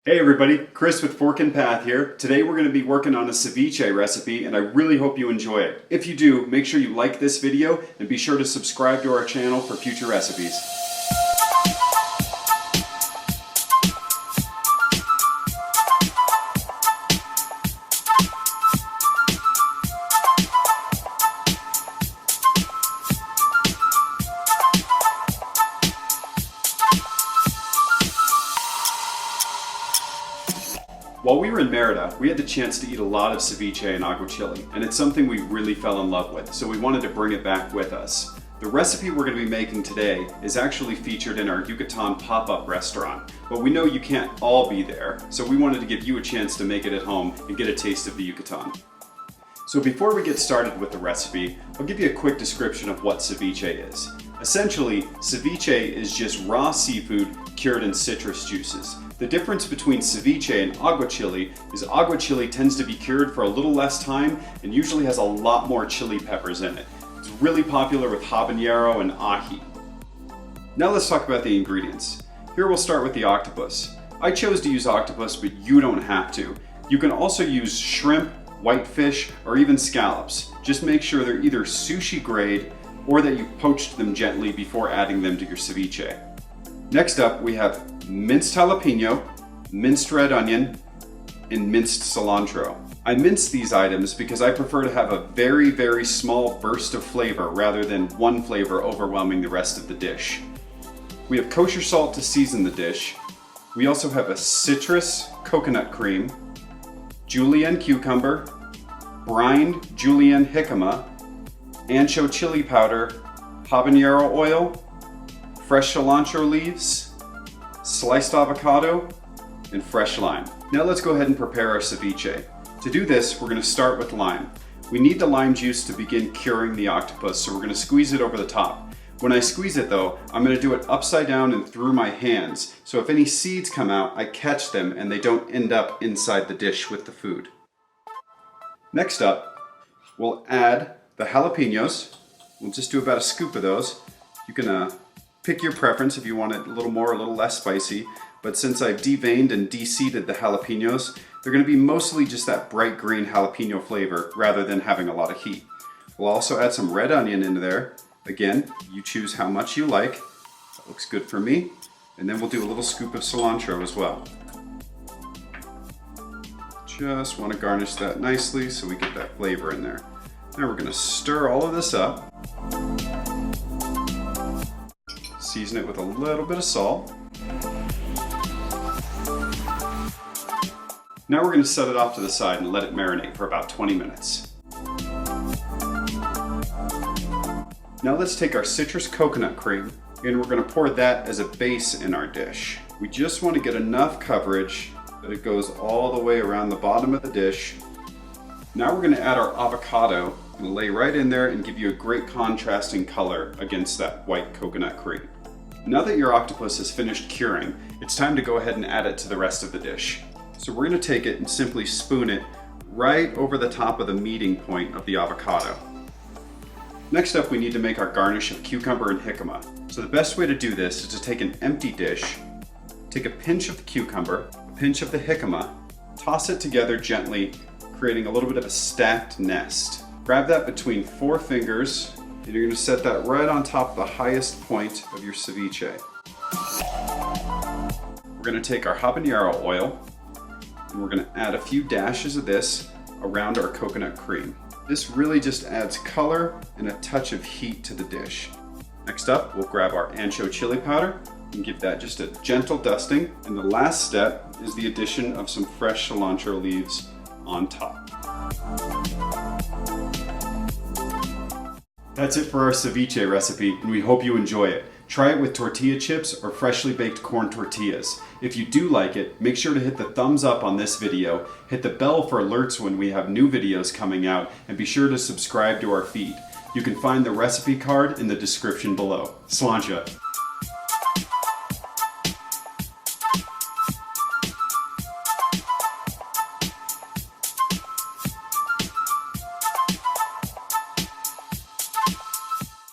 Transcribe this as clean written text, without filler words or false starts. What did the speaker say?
Hey everybody, Chris with Fork and Path here. Today we're going to be working on a ceviche recipe and I really hope you enjoy it. If you do, make sure you like this video and be sure to subscribe to our channel for future recipes. While we were in Merida, we had the chance to eat a lot of ceviche and aguachile, and it's something we really fell in love with, so we wanted to bring it back with us. The recipe we're going to be making today is actually featured in our Yucatan pop-up restaurant, but we know you can't all be there, so we wanted to give you a chance to make it at home and get a taste of the Yucatan. So before we get started with the recipe, I'll give you a quick description of what ceviche is. Essentially, ceviche is just raw seafood cured in citrus juices. The difference between ceviche and aguachile is aguachile tends to be cured for a little less time and usually has a lot more chili peppers in it. It's really popular with habanero and ají. Now let's talk about the ingredients. Here we'll start with the octopus. I chose to use octopus, but you don't have to. You can also use shrimp, whitefish, or even scallops. Just make sure they're either sushi grade or that you've poached them gently before adding them to your ceviche. Next up, we have minced jalapeno, minced red onion, and minced cilantro. I minced these items because I prefer to have a very, very small burst of flavor rather than one flavor overwhelming the rest of the dish. We have kosher salt to season the dish. We also have a citrus coconut cream, julienne cucumber, brined julienne jicama, ancho chili powder, habanero oil, fresh cilantro leaves, sliced avocado, and fresh lime. Now let's go ahead and prepare our ceviche. To do this, we're going to start with lime. We need the lime juice to begin curing the octopus, so we're going to squeeze it over the top. When I squeeze it though, I'm going to do it upside down and through my hands, so if any seeds come out, I catch them and they don't end up inside the dish with the food. Next up, we'll add the jalapenos. We'll just do about a scoop of those. You can pick your preference if you want it a little more or a little less spicy, but since I've deveined and de-seeded the jalapenos, they're going to be mostly just that bright green jalapeno flavor rather than having a lot of heat. We'll also add some red onion into there. Again, you choose how much you like. That looks good for me. And then we'll do a little scoop of cilantro as well. Just want to garnish that nicely so we get that flavor in there. Now we're going to stir all of this up. Season it with a little bit of salt. Now we're going to set it off to the side and let it marinate for about 20 minutes. Now let's take our citrus coconut cream and we're going to pour that as a base in our dish. We just want to get enough coverage that it goes all the way around the bottom of the dish. Now we're going to add our avocado and lay right in there and give you a great contrasting color against that white coconut cream. Now that your octopus has finished curing, it's time to go ahead and add it to the rest of the dish. So we're going to take it and simply spoon it right over the top of the meeting point of the avocado. Next up, we need to make our garnish of cucumber and jicama. So the best way to do this is to take an empty dish, take a pinch of the cucumber, a pinch of the jicama, toss it together gently, creating a little bit of a stacked nest. Grab that between 4 fingers, and you're going to set that right on top of the highest point of your ceviche. We're going to take our habanero oil, and we're going to add a few dashes of this around our coconut cream. This really just adds color and a touch of heat to the dish. Next up, we'll grab our ancho chili powder and give that just a gentle dusting. And the last step is the addition of some fresh cilantro leaves on top. That's it for our ceviche recipe, and we hope you enjoy it. Try it with tortilla chips or freshly baked corn tortillas. If you do like it, make sure to hit the thumbs up on this video, hit the bell for alerts when we have new videos coming out, and be sure to subscribe to our feed. You can find the recipe card in the description below. Sláinte!